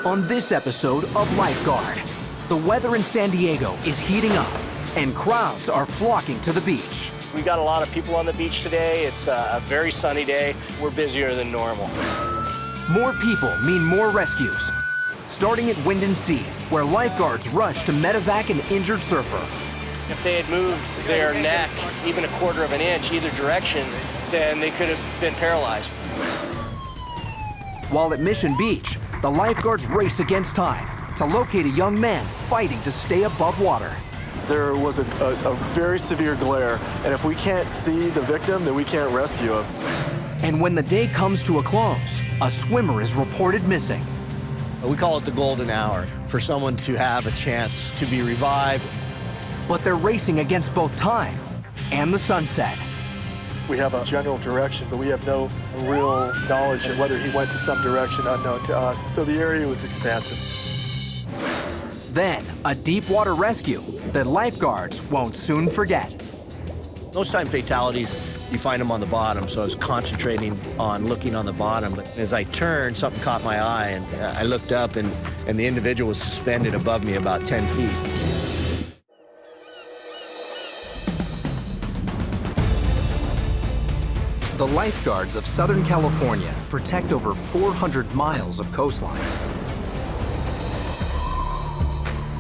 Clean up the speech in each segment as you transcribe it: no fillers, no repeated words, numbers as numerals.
On this episode of Lifeguard, the weather in San Diego is heating up and crowds are flocking to the beach. We got a lot of people on the beach today. It's a very sunny day. We're busier than normal. More people mean more rescues. Starting at Winden, where lifeguards rush to medevac an injured surfer. If they had moved their neck even a quarter of an inch either direction, then they could have been paralyzed. While at Mission Beach, the lifeguards race against time to locate a young man fighting to stay above water. There was a very severe glare, and if we can't see the victim, then we can't rescue him. And when the day comes to a close, a swimmer is reported missing. We call it the golden hour for someone to have a chance to be revived. But they're racing against both time and the sunset. We have a general direction, but we have no real knowledge of whether he went to some direction unknown to us. So the area was expansive. Then, a deep water rescue that lifeguards won't soon forget. Most time fatalities, you find them on the bottom, so I was concentrating on looking on the bottom. But as I turned, something caught my eye, and I looked up, and the individual was suspended above me about 10 feet. The lifeguards of Southern California protect over 400 miles of coastline.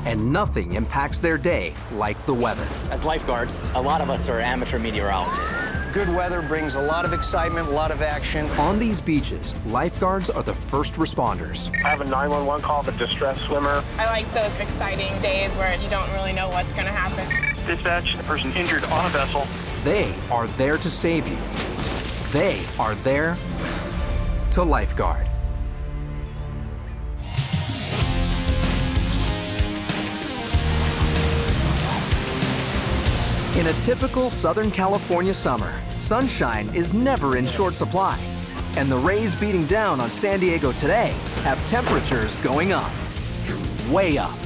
And nothing impacts their day like the weather. As lifeguards, a lot of us are amateur meteorologists. Good weather brings a lot of excitement, a lot of action. On these beaches, lifeguards are the first responders. I have a 911 call of a distressed swimmer. I like those exciting days where you don't really know what's going to happen. Dispatch, the person injured on a vessel. They are there to save you. They are there to lifeguard. In a typical Southern California summer, sunshine is never in short supply, and the rays beating down on San Diego today have temperatures going up, way up.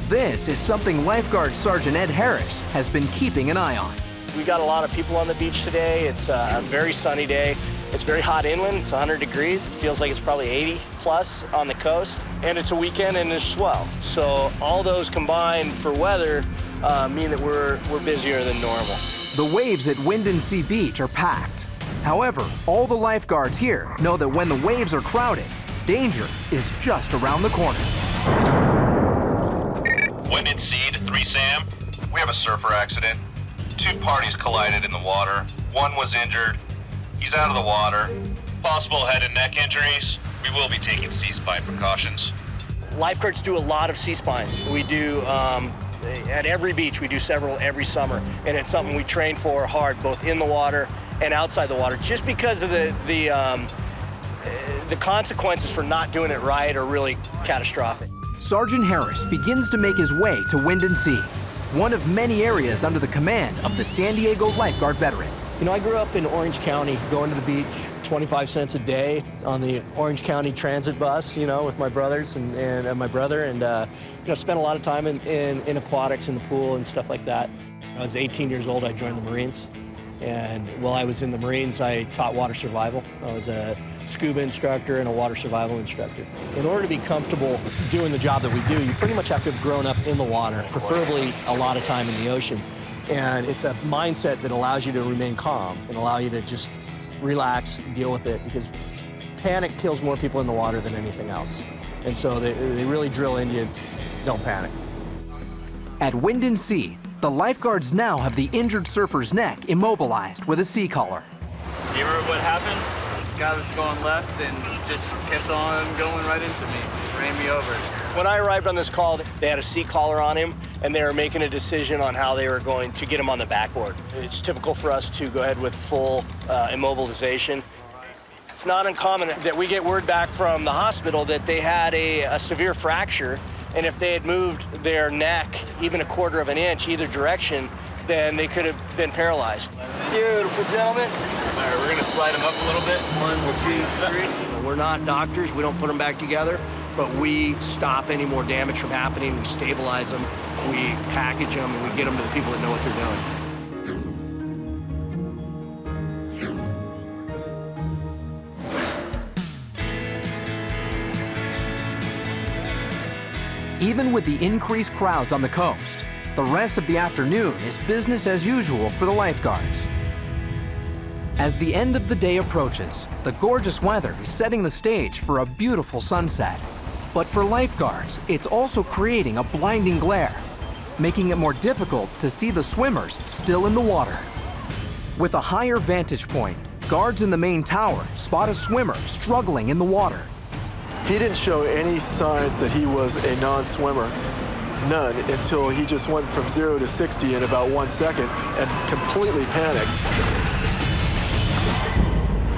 This is something Lifeguard Sergeant Ed Harris has been keeping an eye on. We got a lot of people on the beach today. It's a very sunny day. It's very hot inland. It's 100 degrees. It feels like it's probably 80 plus on the coast. And it's a weekend and it's swell. So all those combined for weather mean that we're busier than normal. The waves at Winden Beach are packed. However, all the lifeguards here know that when the waves are crowded, danger is just around the corner. Winden to 3 Sam. We have a surfer accident. 2 parties collided in the water. One was injured. He's out of the water. Possible head and neck injuries. We will be taking C-spine precautions. Lifeguards do a lot of C-spine. We do, at every beach, we do several every summer. And it's something we train for hard, both in the water and outside the water, just because of the consequences for not doing it right are really catastrophic. Sergeant Harris begins to make his way to Winden, one of many areas under the command of the San Diego lifeguard veteran. You know, I grew up in Orange County, going to the beach, 25 cents a day on the Orange County transit bus, you know, with my brothers and my brother, and you know, spent a lot of time in aquatics, in the pool and stuff like that. I was 18 years old, I joined the Marines. And while I was in the Marines, I taught water survival. I was a scuba instructor and a water survival instructor. In order to be comfortable doing the job that we do, you pretty much have to have grown up in the water, preferably a lot of time in the ocean. And it's a mindset that allows you to remain calm and allow you to just relax and deal with it, because panic kills more people in the water than anything else. And so they really drill into you, don't panic. At Winden, the lifeguards now have the injured surfer's neck immobilized with a C-collar. You remember what happened? The guy was going left and just kept on going right into me, ran me over. When I arrived on this call, they had a C-collar on him, and they were making a decision on how they were going to get him on the backboard. It's typical for us to go ahead with full immobilization. It's not uncommon that we get word back from the hospital that they had a severe fracture, and if they had moved their neck even a quarter of an inch either direction, then they could have been paralyzed. Beautiful, gentlemen. All right, we're gonna slide them up a little bit. 1, 2, 3. We're not doctors, we don't put them back together, but we stop any more damage from happening, we stabilize them, we package them, and we get them to the people that know what they're doing. Even with the increased crowds on the coast, the rest of the afternoon is business as usual for the lifeguards. As the end of the day approaches, the gorgeous weather is setting the stage for a beautiful sunset. But for lifeguards, it's also creating a blinding glare, making it more difficult to see the swimmers still in the water. With a higher vantage point, guards in the main tower spot a swimmer struggling in the water. He didn't show any signs that he was a non-swimmer, none, until he just went from 0 to 60 in about 1 second and completely panicked.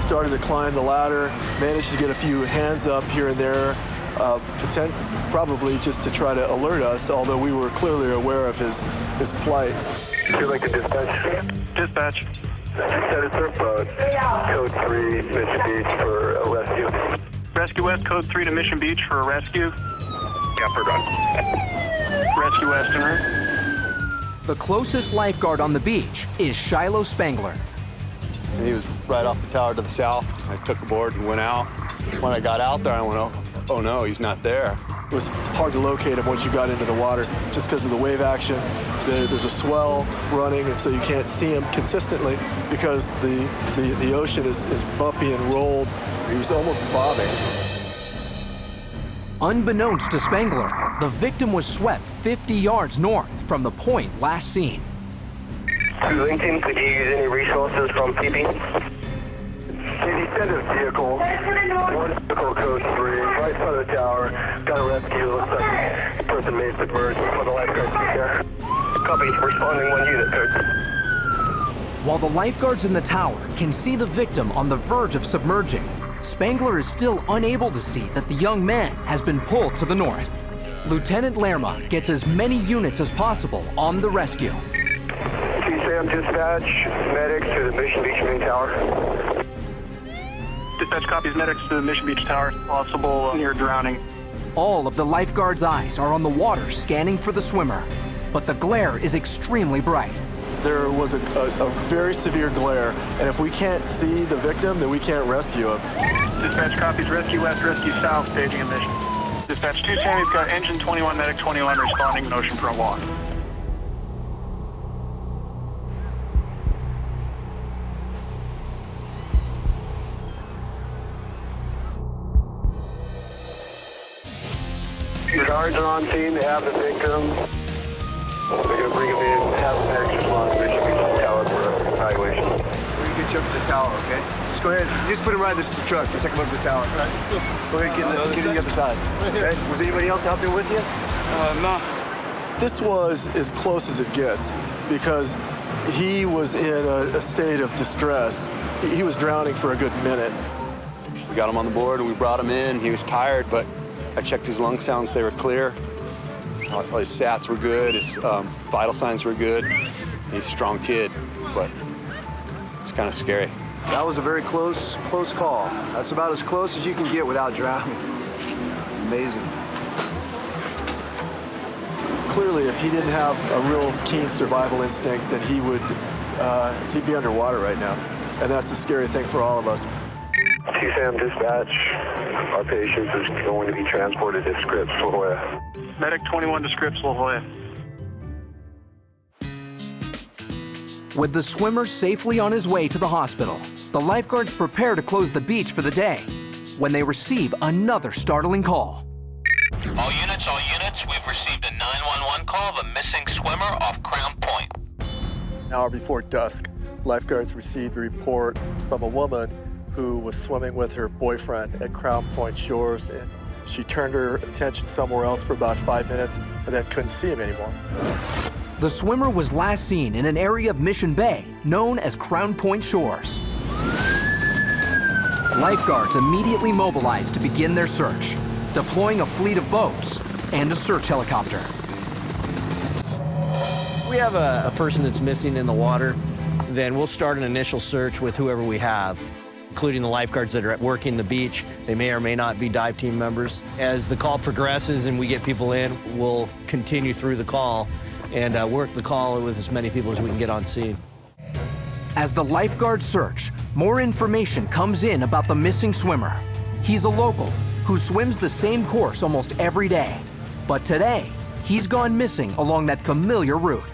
Started to climb the ladder, managed to get a few hands up here and there, probably just to try to alert us, although we were clearly aware of his plight. Would you like to dispatch? Dispatch. Status boat, code 3, Mission Beach for a rescue. Rescue West, code 3 to Mission Beach for a rescue. Yeah, we're done. Rescue West en route. The closest lifeguard on the beach is Shiloh Spangler. He was right off the tower to the south. I took a board and went out. When I got out there, I went, oh no, he's not there. It was hard to locate him once you got into the water, just because of the wave action. There's a swell running, and so you can't see him consistently because the ocean is bumpy and rolled. He was almost bobbing. Unbeknownst to Spangler, the victim was swept 50 yards north from the point last seen. Lincoln, could you use any resources from PP? Can you send a vehicle? One vehicle, code 3, right side of the tower. Got a rescue. Looks like the person may submerge before the lifeguards get there. Copy. Responding 1 unit, code. While the lifeguards in the tower can see the victim on the verge of submerging, Spangler is still unable to see that the young man has been pulled to the north. Lieutenant Lerma gets as many units as possible on the rescue. TSAM dispatch, medics to the Mission Beach main tower. Dispatch copies medics to the Mission Beach tower. Possible near drowning. All of the lifeguards' eyes are on the water scanning for the swimmer, but the glare is extremely bright. There was a very severe glare, and if we can't see the victim, then we can't rescue him. Dispatch copies rescue west, rescue south, staging a mission. Dispatch 2 Sammy's got engine 21, medic 21 responding, oceanfront walk. Your guards are on scene, they have the victim. They're going to bring him in, have the medics respond to Mission Beach tower for evaluation. We're going to get you up to the tower, okay? Just go ahead, just put him right in this truck, just take him up to the tower. All right, go ahead, get to the other side. Okay? Was anybody else out there with you? No. This was as close as it gets because he was in a state of distress. He was drowning for a good minute. We got him on the board, we brought him in. He was tired, but I checked his lung sounds, they were clear. His sats were good, his vital signs were good. He's a strong kid, but it's kind of scary. That was a very close call. That's about as close as you can get without drowning. It's amazing. Clearly, if he didn't have a real keen survival instinct, then he'd be underwater right now. And that's the scary thing for all of us. TSAM dispatch, our patient is going to be transported to Scripps, La Jolla. Medic 21 to Scripps, La Jolla. With the swimmer safely on his way to the hospital, the lifeguards prepare to close the beach for the day when they receive another startling call. All units, we've received a 911 call of a missing swimmer off Crown Point. An hour before dusk, lifeguards received a report from a woman who was swimming with her boyfriend at Crown Point shores, and she turned her attention somewhere else for about 5 minutes and then couldn't see him anymore. The swimmer was last seen in an area of Mission Bay known as Crown Point Shores. Lifeguards immediately mobilized to begin their search, deploying a fleet of boats and a search helicopter. We have a person that's missing in the water, then we'll start an initial search with whoever we have, including the lifeguards that are working the beach. They may or may not be dive team members. As the call progresses and we get people in, we'll continue through the call and work the call with as many people as we can get on scene. As the lifeguards search, more information comes in about the missing swimmer. He's a local who swims the same course almost every day. But today, he's gone missing along that familiar route.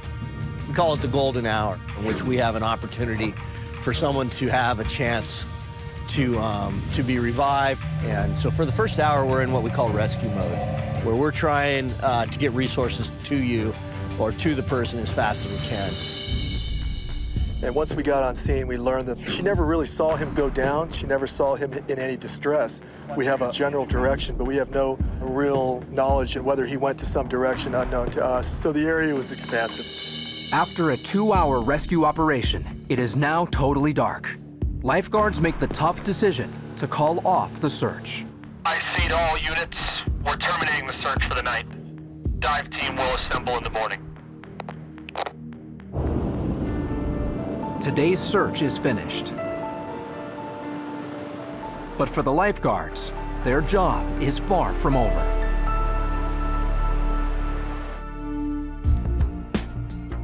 We call it the golden hour, in which we have an opportunity for someone to have a chance to be revived. And so for the first hour, we're in what we call rescue mode, where we're trying to get resources to you or to the person as fast as we can. And once we got on scene, we learned that she never really saw him go down. She never saw him in any distress. We have a general direction, but we have no real knowledge of whether he went to some direction unknown to us. So the area was expansive. After a 2-hour rescue operation, it is now totally dark. Lifeguards make the tough decision to call off the search. I see to all units. We're terminating the search for the night. Dive team will assemble in the morning. Today's search is finished. But for the lifeguards, their job is far from over.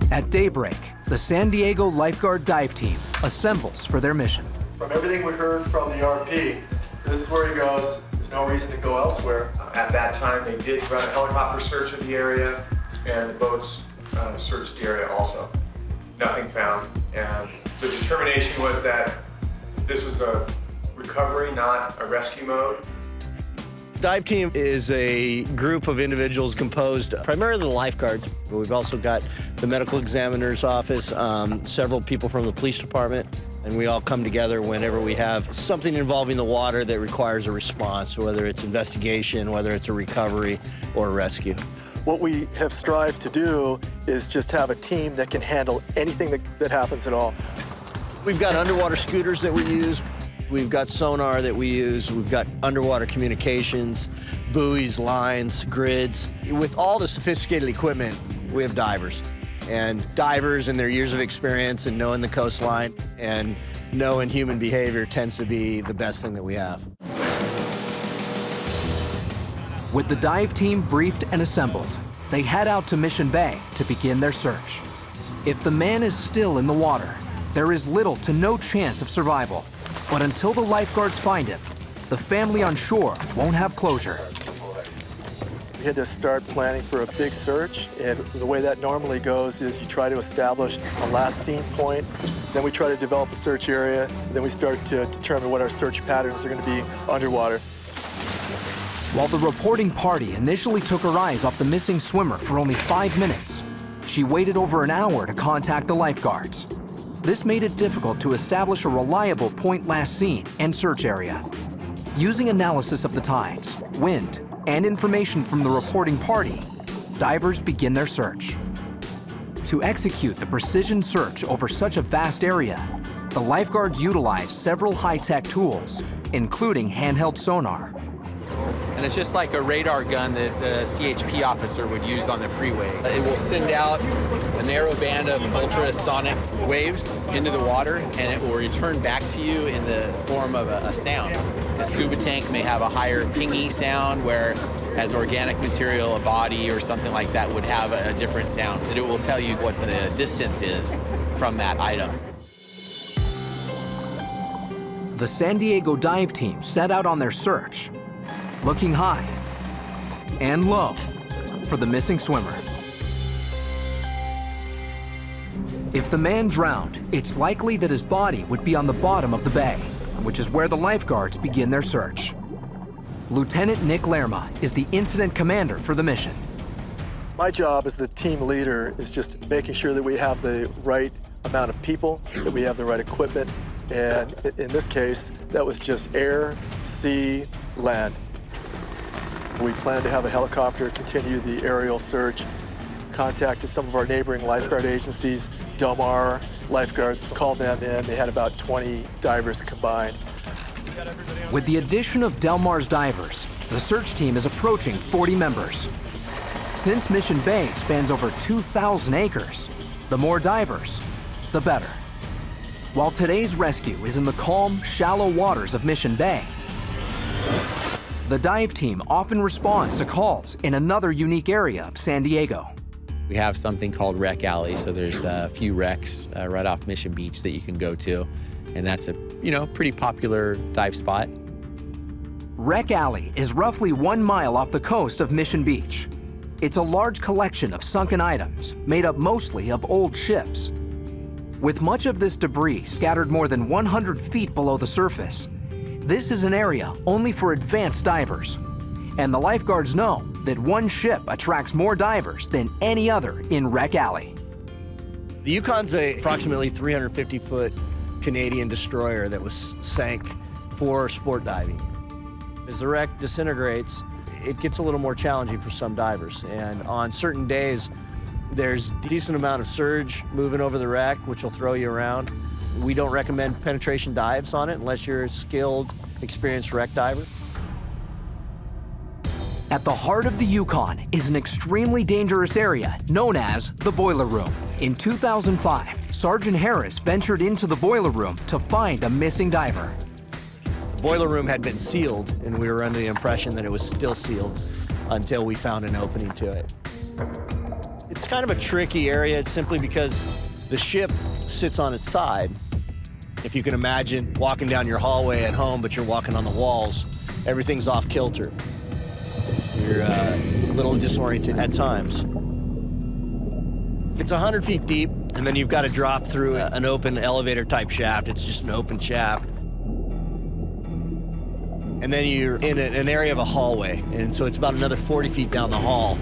At daybreak, the San Diego Lifeguard Dive Team assembles for their mission. From everything we heard from the RP, this is where he goes. There's no reason to go elsewhere. At that time, they did run a helicopter search of the area, and the boats searched the area also. Nothing found, and the determination was that this was a recovery, not a rescue mode. Dive team is a group of individuals composed primarily of the lifeguards. We've also got the medical examiner's office, several people from the police department, and we all come together whenever we have something involving the water that requires a response, whether it's investigation, whether it's a recovery or a rescue. What we have strived to do is just have a team that can handle anything that happens at all. We've got underwater scooters that we use. We've got sonar that we use. We've got underwater communications, buoys, lines, grids. With all the sophisticated equipment, we have divers. And divers and their years of experience and knowing the coastline and knowing human behavior tends to be the best thing that we have. With the dive team briefed and assembled, they head out to Mission Bay to begin their search. If the man is still in the water, there is little to no chance of survival. But until the lifeguards find him, the family on shore won't have closure. We had to start planning for a big search, and the way that normally goes is you try to establish a last seen point, then we try to develop a search area, and then we start to determine what our search patterns are going to be underwater. While the reporting party initially took her eyes off the missing swimmer for only 5 minutes, she waited over an hour to contact the lifeguards. This made it difficult to establish a reliable point last seen and search area. Using analysis of the tides, wind, and information from the reporting party, divers begin their search. To execute the precision search over such a vast area, the lifeguards utilize several high-tech tools, including handheld sonar. And it's just like a radar gun that the CHP officer would use on the freeway. It will send out a narrow band of ultrasonic waves into the water, and it will return back to you in the form of a sound. A scuba tank may have a higher pingy sound, where as organic material, a body or something like that would have a different sound. That it will tell you what the distance is from that item. The San Diego dive team set out on their search, looking high and low for the missing swimmer. If the man drowned, it's likely that his body would be on the bottom of the bay, which is where the lifeguards begin their search. Lieutenant Nick Lerma is the incident commander for the mission. My job as the team leader is just making sure that we have the right amount of people, that we have the right equipment, and in this case, that was just air, sea, land. We plan to have a helicopter continue the aerial search, contacted some of our neighboring lifeguard agencies. Del Mar lifeguards called them in. They had about 20 divers combined. With the addition of Del Mar's divers, the search team is approaching 40 members. Since Mission Bay spans over 2,000 acres, the more divers, the better. While today's rescue is in the calm, shallow waters of Mission Bay, the dive team often responds to calls in another unique area of San Diego. We have something called Wreck Alley, so there's a few wrecks right off Mission Beach that you can go to, and that's a pretty popular dive spot. Wreck Alley is roughly 1 mile off the coast of Mission Beach. It's a large collection of sunken items made up mostly of old ships. With much of this debris scattered more than 100 feet below the surface, this is an area only for advanced divers. And the lifeguards know that one ship attracts more divers than any other in Wreck Alley. The Yukon's a approximately 350-foot Canadian destroyer that was sank for sport diving. As the wreck disintegrates, it gets a little more challenging for some divers. And on certain days, there's a decent amount of surge moving over the wreck, which will throw you around. We don't recommend penetration dives on it unless you're a skilled, experienced wreck diver. At the heart of the Yukon is an extremely dangerous area known as the boiler room. In 2005, Sergeant Harris ventured into the boiler room to find a missing diver. The boiler room had been sealed, and we were under the impression that it was still sealed until we found an opening to it. It's kind of a tricky area simply because the ship sits on its side. If you can imagine walking down your hallway at home, but you're walking on the walls, everything's off kilter. You're a little disoriented at times. It's 100 feet deep, and then you've got to drop through an open elevator-type shaft. It's just an open shaft. And then you're in an area of a hallway, and so it's about another 40 feet down the hall.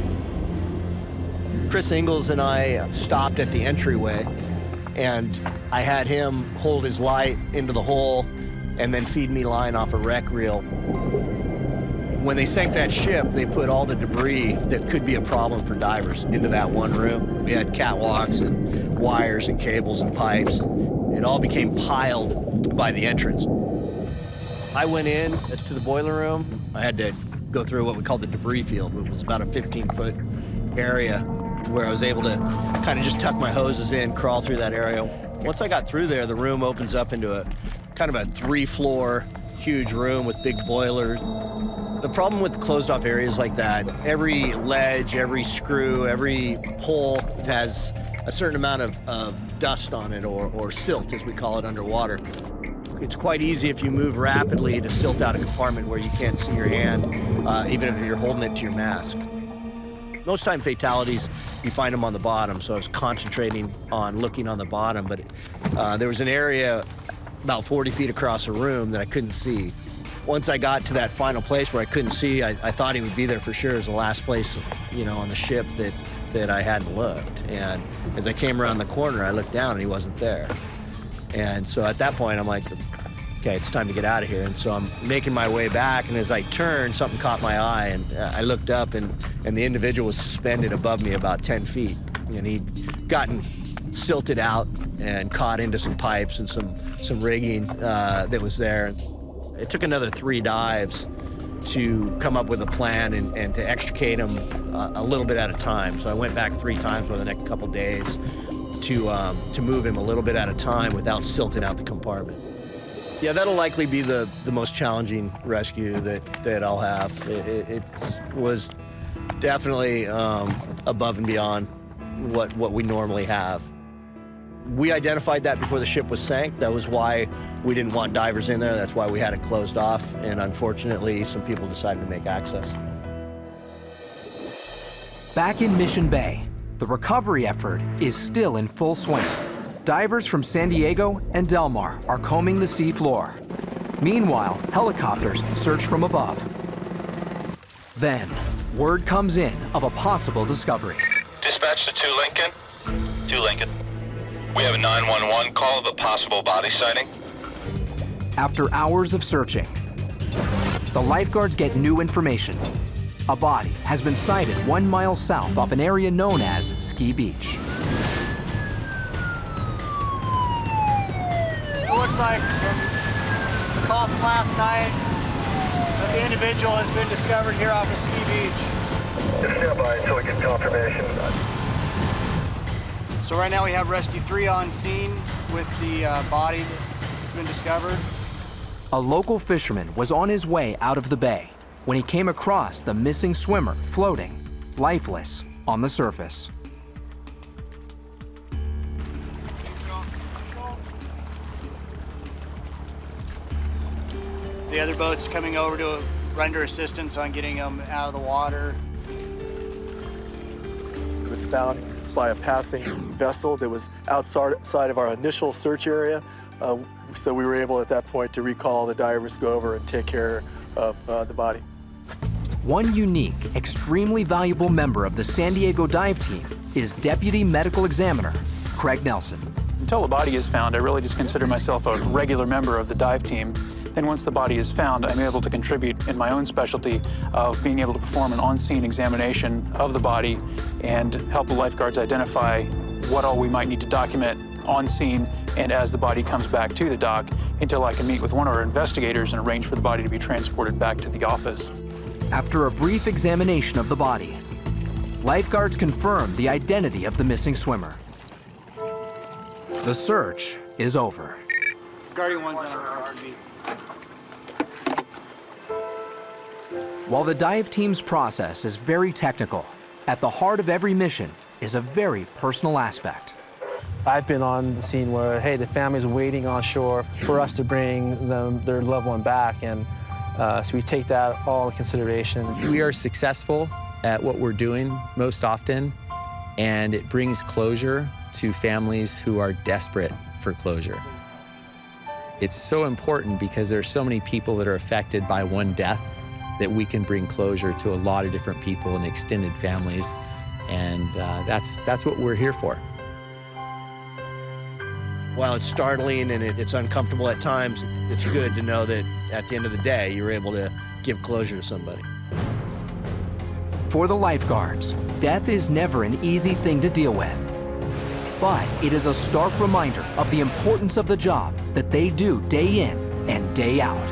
Chris Ingalls and I stopped at the entryway, and I had him hold his light into the hole and then feed me line off a rec reel. When they sank that ship, they put all the debris that could be a problem for divers into that one room. We had catwalks and wires and cables and pipes. It all became piled by the entrance. I went in to the boiler room. I had to go through what we call the debris field. It was about a 15-foot area where I was able to kind of just tuck my hoses in, crawl through that area. Once I got through there, the room opens up into a kind of a 3-floor huge room with big boilers. The problem with closed-off areas like that, every ledge, every screw, every hole has a certain amount of dust on it, or silt, as we call it underwater. It's quite easy if you move rapidly to silt out a compartment where you can't see your hand, even if you're holding it to your mask. Most time fatalities, you find them on the bottom, so I was concentrating on looking on the bottom, but there was an area about 40 feet across the room that I couldn't see. Once I got to that final place where I couldn't see, I thought he would be there for sure as the last place, on the ship that I hadn't looked. And as I came around the corner, I looked down and he wasn't there. And so at that point, I'm like, okay, it's time to get out of here. And so I'm making my way back, and as I turned, something caught my eye, and I looked up, and the individual was suspended above me about 10 feet. And he'd gotten silted out and caught into some pipes and some rigging that was there. It took another 3 dives to come up with a plan and to extricate him a little bit at a time. So I went back 3 times over the next couple days to move him a little bit at a time without silting out the compartment. Yeah, that'll likely be the most challenging rescue that I'll have. It was definitely above and beyond what we normally have. We identified that before the ship was sank. That was why we didn't want divers in there. That's why we had it closed off. And unfortunately, some people decided to make access. Back in Mission Bay, the recovery effort is still in full swing. Divers from San Diego and Del Mar are combing the sea floor. Meanwhile, helicopters search from above. Then, word comes in of a possible discovery. Dispatch to 2 Lincoln. 2 Lincoln. We have a 911 call of a possible body sighting. After hours of searching, the lifeguards get new information. A body has been sighted 1 mile south off an area known as Ski Beach. It looks like from the call from last night that the individual has been discovered here off of Ski Beach. Just stand by until we get confirmation. So right now we have Rescue 3 on scene with the body that's been discovered. A local fisherman was on his way out of the bay when he came across the missing swimmer floating, lifeless, on the surface. The other boat's coming over to render assistance on getting him out of the water. It was found by a passing vessel that was outside of our initial search area. So we were able at that point to recall the divers, go over and take care of the body. One unique, extremely valuable member of the San Diego dive team is Deputy Medical Examiner Craig Nelson. Until a body is found, I really just consider myself a regular member of the dive team. Then once the body is found, I'm able to contribute in my own specialty of being able to perform an on-scene examination of the body and help the lifeguards identify what all we might need to document on scene and as the body comes back to the dock, until I can meet with one of our investigators and arrange for the body to be transported back to the office. After a brief examination of the body, lifeguards confirm the identity of the missing swimmer. The search is over. Guardian 1's on our RV. While the dive team's process is very technical, at the heart of every mission is a very personal aspect. I've been on the scene where, hey, the family's waiting on shore for us to bring their loved one back, and so we take that all into consideration. We are successful at what we're doing most often, and it brings closure to families who are desperate for closure. It's so important because there are so many people that are affected by one death that we can bring closure to a lot of different people and extended families, and that's what we're here for. While it's startling and it's uncomfortable at times, it's good to know that at the end of the day, you're able to give closure to somebody. For the lifeguards, death is never an easy thing to deal with. But it is a stark reminder of the importance of the job that they do day in and day out.